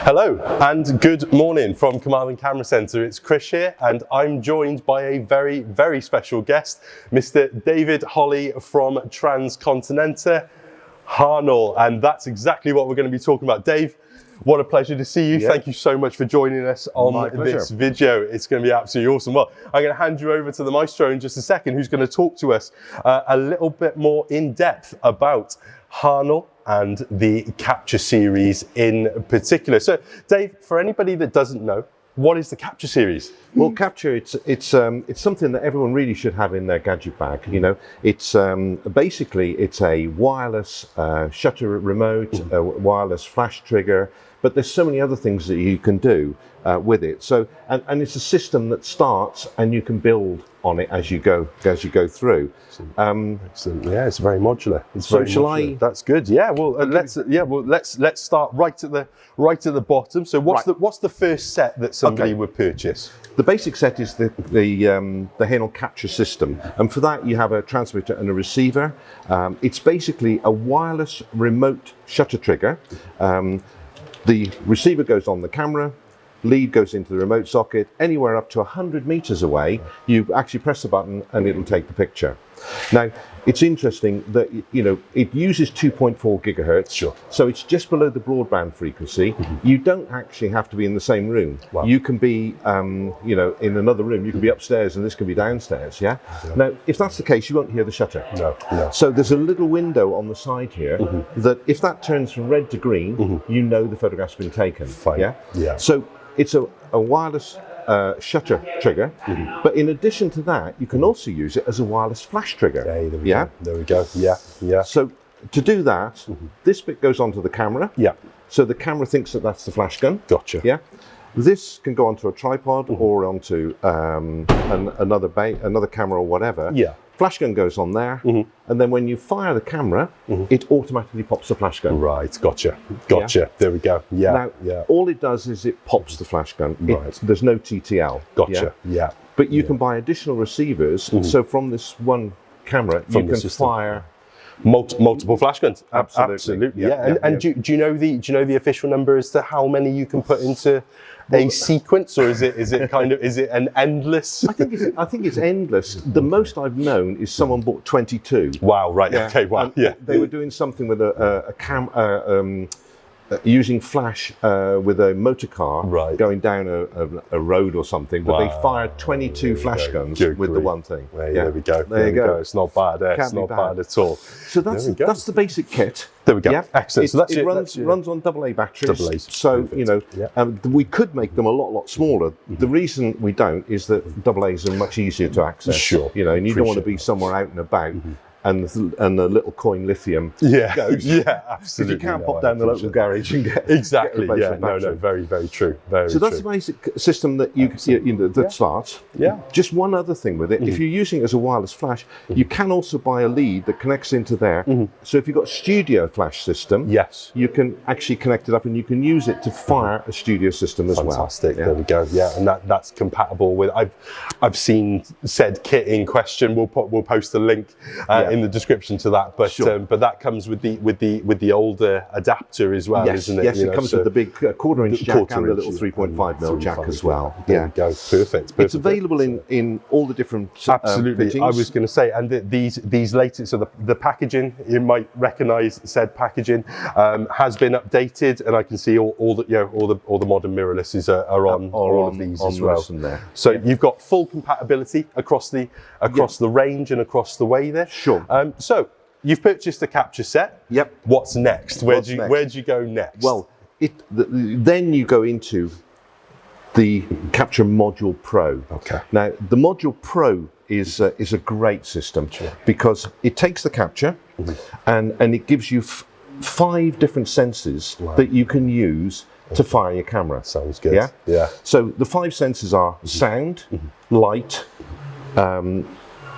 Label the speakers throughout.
Speaker 1: Hello and good morning from Command and Camera Centre. It's Krish here and I'm joined by a very, very special guest, Mr. David Holly from Transcontinental Hahnel, and that's exactly what we're going to be talking about. Dave, what a pleasure to see you.
Speaker 2: Yeah.
Speaker 1: Thank you so much for joining us on this video. It's going to be absolutely awesome. Well, I'm going to hand you over to the maestro in just a second, who's going to talk to us a little bit more in depth about Hahnel and the Captur series in particular. So, Dave, for anybody that doesn't know, what is the Captur series?
Speaker 2: Well, Captur, it's something that everyone really should have in their gadget bag. You know, it's basically it's a wireless shutter remote, a wireless flash trigger, but there's so many other things that you can do with it. So, and it's a system that starts and you can build on it as you go through.
Speaker 1: Excellent. Yeah, it's very modular. That's good. Yeah. Well, let's start right at the bottom. So, what's the first set that somebody would purchase?
Speaker 2: The basic set is the Hahnel Captur System, and for that you have a transmitter and a receiver. It's basically a wireless remote shutter trigger. The receiver goes on the camera, lead goes into the remote socket. Anywhere up to 100 meters away, you actually press the button and it'll take the picture. Now, it's interesting that, you know, it uses 2.4 gigahertz.
Speaker 1: Sure.
Speaker 2: So it's just below the broadband frequency. You don't actually have to be in the same room. Wow. You can be, you know, in another room. You can be upstairs and this can be downstairs, yeah? Now, if that's the case, you won't hear the shutter.
Speaker 1: No.
Speaker 2: So there's a little window on the side here that if that turns from red to green, you know the photograph's been taken.
Speaker 1: Fine.
Speaker 2: Yeah? So it's a wireless shutter trigger, but in addition to that, you can also use it as a wireless flash trigger.
Speaker 1: Hey, there we go. Yeah.
Speaker 2: So to do that, this bit goes onto the camera.
Speaker 1: Yeah.
Speaker 2: So the camera thinks that that's the flash gun.
Speaker 1: Gotcha.
Speaker 2: Yeah. This can go onto a tripod or onto another camera or whatever.
Speaker 1: Yeah.
Speaker 2: Flash gun goes on there, and then when you fire the camera, it automatically pops the flash gun.
Speaker 1: Right, gotcha. Yeah. There we go. Yeah.
Speaker 2: Now, all it does is it pops the flash gun.
Speaker 1: Right.
Speaker 2: There's no TTL.
Speaker 1: Gotcha. Yeah.
Speaker 2: But you can buy additional receivers. So from this one camera, you can fire
Speaker 1: multiple flash guns.
Speaker 2: Absolutely.
Speaker 1: Yeah. And do you know the official number as to how many you can put into a sequence, or is it an endless?
Speaker 2: I think it's endless. The most I've known is someone bought 22.
Speaker 1: Wow. Right. Yeah. Okay. Wow. Yeah.
Speaker 2: They were doing something with using flash with a motor car going down a road or something, but they fired 22 flash guns with the one thing.
Speaker 1: There we go. There you go. It's not bad. It's not bad at all.
Speaker 2: So that's the basic kit.
Speaker 1: There we go.
Speaker 2: Yeah.
Speaker 1: Excellent. So
Speaker 2: it runs on AA batteries. So perfect. You know, we could make them a lot smaller. The reason we don't is that AA's are much easier to access.
Speaker 1: Sure.
Speaker 2: You know, and you don't want to be somewhere out and about. And the little coin lithium goes.
Speaker 1: Yeah, absolutely.
Speaker 2: You can't pop down the local garage and get
Speaker 1: exactly.
Speaker 2: Get
Speaker 1: No, very true.
Speaker 2: So that's the basic system that that starts.
Speaker 1: Yeah.
Speaker 2: Just one other thing with it: if you're using it as a wireless flash, you can also buy a lead that connects into there. So if you've got a studio flash system,
Speaker 1: yes,
Speaker 2: you can actually connect it up, and you can use it to fire a studio system as well.
Speaker 1: Fantastic. There we go. Yeah, and that's compatible with. I've seen said kit in question. We'll post a link. In the description to that, but that comes with the older adapter as well, isn't it?
Speaker 2: Yes, it comes with the big quarter-inch jack and the little 3.5mm jack as well.
Speaker 1: There we go. Perfect.
Speaker 2: It's available in all the different
Speaker 1: absolutely.
Speaker 2: fittings.
Speaker 1: I was going to say, and these latest, so the packaging, you might recognise said packaging has been updated, and I can see all the modern mirrorlesses are on all of these as well. So you've got full compatibility across the range and across the way there.
Speaker 2: Sure.
Speaker 1: So you've purchased a Captur set.
Speaker 2: Yep.
Speaker 1: What's next? Where'd you go next?
Speaker 2: Well, then you go into the Captur Module Pro.
Speaker 1: Okay.
Speaker 2: Now, the Module Pro is a great system because it takes the Captur and it gives you 5 different sensors that you can use to fire your camera.
Speaker 1: Sounds good. Yeah.
Speaker 2: So the 5 sensors are sound, light,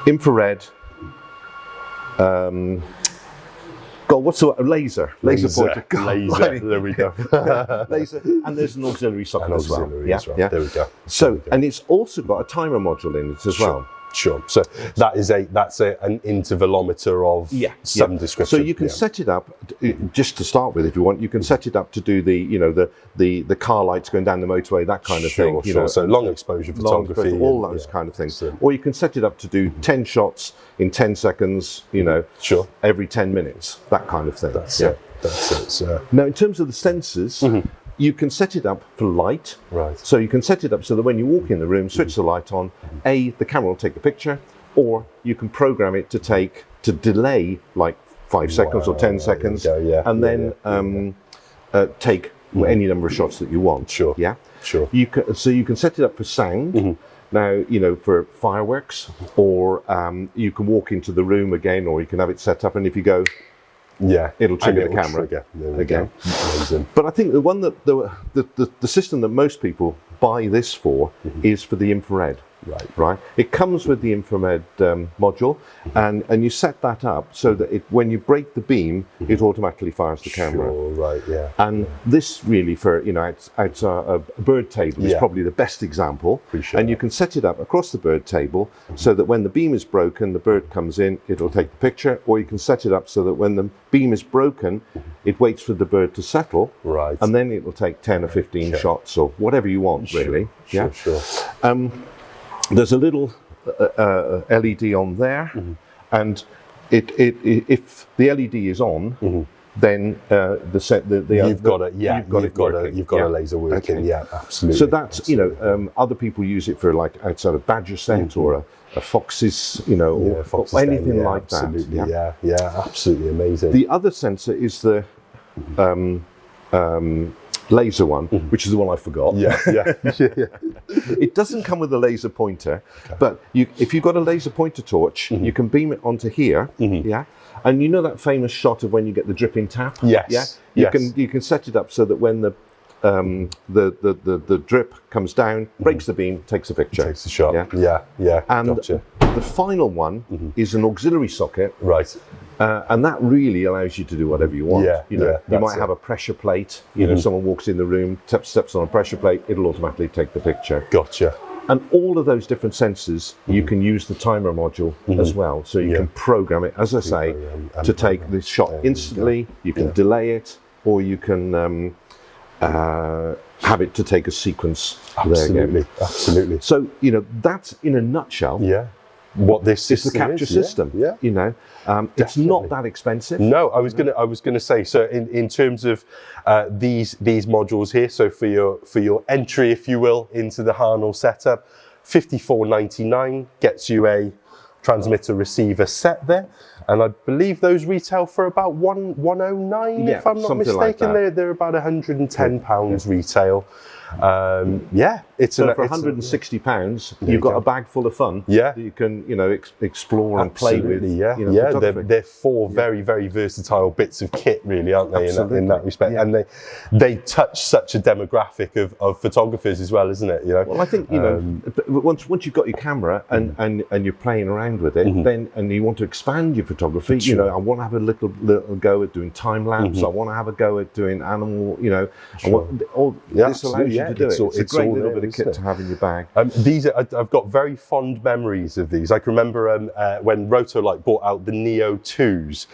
Speaker 2: infrared. What's the laser pointer?
Speaker 1: Laser. There we go.
Speaker 2: Laser, and there's an auxiliary socket as well.
Speaker 1: Yeah. There we go.
Speaker 2: So, and it's also got a timer module in it as well.
Speaker 1: Sure. So that's an intervalometer of some description.
Speaker 2: So you can set it up just to start with, if you want. You can set it up to do the car lights going down the motorway, that kind of thing.
Speaker 1: Sure. So long exposure photography,
Speaker 2: all those kind of things. Or you can set it up to do 10 shots in 10 seconds. Every 10 minutes, that kind of thing.
Speaker 1: That's it. So.
Speaker 2: Now, in terms of the sensors. You can set it up for light.
Speaker 1: Right.
Speaker 2: So you can set it up so that when you walk in the room, switch the light on, the camera will take the picture, or you can program it to delay like 5 seconds or 10 seconds, and then take any number of shots that you want.
Speaker 1: Sure.
Speaker 2: Yeah.
Speaker 1: Sure.
Speaker 2: You can set it up for sound. Now, for fireworks, or you can walk into the room again, or you can have it set up, and if you go, it'll trigger the camera again.
Speaker 1: Amazing.
Speaker 2: But I think the one that the system that most people buy this for is for the infrared. Right. It comes with the infrared module, and you set that up so that when you break the beam, it automatically fires the camera.
Speaker 1: Sure, right, yeah.
Speaker 2: And this really, for it's a bird table is probably the best example. And you can set it up across the bird table so that when the beam is broken, the bird comes in, it'll take the picture, or you can set it up so that when the beam is broken, it waits for the bird to settle, and then it will take 10 or 15 shots or whatever you want, really.
Speaker 1: Sure.
Speaker 2: There's a little LED on there, and if the LED is on, then you've got a laser working. Yeah, absolutely. So that's other people use it for like outside of badger scent or a fox's, or anything like that.
Speaker 1: Absolutely. Yeah, absolutely amazing.
Speaker 2: The other sensor is the laser one, which is the one I forgot. It doesn't come with a laser pointer, but if you've got a laser pointer torch, you can beam it onto here. And that famous shot of when you get the dripping tap. You can set it up so that when the drip comes down, breaks the beam, takes a picture,
Speaker 1: takes a shot.
Speaker 2: And the final one is an auxiliary socket.
Speaker 1: Right.
Speaker 2: And that really allows you to do whatever you want. You might have a pressure plate. Someone walks in the room, steps on a pressure plate, it'll automatically take the picture.
Speaker 1: Gotcha.
Speaker 2: And all of those different sensors, you can use the timer module as well. So you can program it, as I say, to take the shot instantly. You can delay it, or you can have it to take a sequence.
Speaker 1: Absolutely.
Speaker 2: So that's in a nutshell. What this is, the Captur system. It's not that expensive.
Speaker 1: No, I was gonna say. So in terms of these modules here, so for your entry, if you will, into the Hahnel setup, $54.99 gets you a transmitter receiver set there, and I believe those retail for about $109 if I'm not mistaken.
Speaker 2: Like
Speaker 1: they're about £110 retail. It's
Speaker 2: so for £160 you've got a bag full of fun that you can explore and play with.
Speaker 1: They're four very, very versatile bits of kit, really, aren't they, in that respect? And they touch such a demographic of photographers as well, isn't it?
Speaker 2: Well, I think once you've got your camera and you're playing around with it, then and you want to expand your photography, I want to have a little go at doing time lapse. I want to have a go at doing animal. This allows you to do it. It's a great little bit of kit to have in your bag.
Speaker 1: I've got very fond memories of these. I can remember when Rotolight brought out the Neo 2s,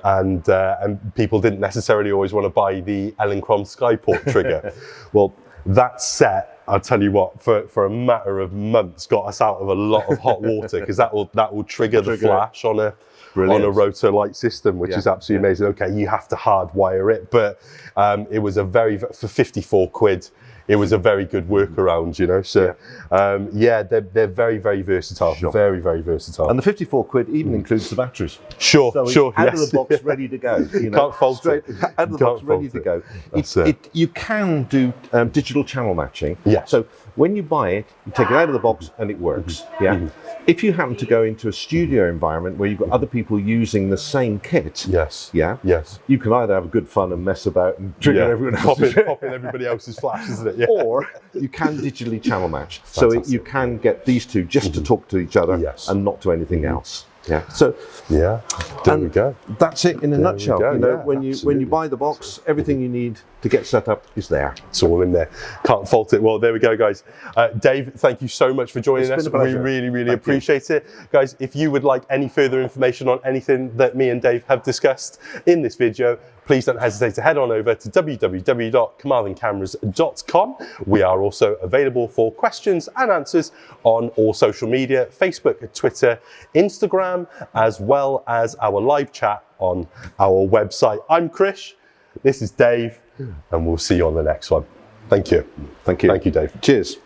Speaker 1: and people didn't necessarily always want to buy the Elinchrom Skyport trigger. Well, that set, I'll tell you what, for a matter of months, got us out of a lot of hot water, because that will trigger the flash on a Rotolight system, which is absolutely amazing. Okay, you have to hardwire it, but it was for 54 quid. It was a very good workaround, So, they're very, very versatile. Very, very versatile.
Speaker 2: And the 54 quid even includes the batteries.
Speaker 1: Sure.
Speaker 2: Out of the box, ready to go.
Speaker 1: Can't fault it.
Speaker 2: Out of the box, ready to go. You can do digital channel matching. So when you buy it, you take it out of the box and it works. If you happen to go into a studio environment where you've got other people using the same kit, you can either have a good fun and mess about and trigger everyone else's.
Speaker 1: Pop in everybody else's flash, isn't it?
Speaker 2: Or you can digitally channel match. So you can get these two just to talk to each other and not to anything else. Yeah. So
Speaker 1: yeah, there we go.
Speaker 2: That's it in a nutshell.
Speaker 1: go.
Speaker 2: You know,
Speaker 1: Yeah,
Speaker 2: when you buy the box, everything you need to get set up is there.
Speaker 1: It's all in there. Can't fault it. Well, there we go, guys. Dave, thank you so much for joining us. We really appreciate it. Guys, if you would like any further information on anything that me and Dave have discussed in this video, please don't hesitate to head on over to www.carmarthencameras.com. We are also available for questions and answers on all social media, Facebook, Twitter, Instagram, as well as our live chat on our website. I'm Krish, this is Dave, and we'll see you on the next one. Thank you.
Speaker 2: Thank you.
Speaker 1: Thank you, Dave.
Speaker 2: Cheers.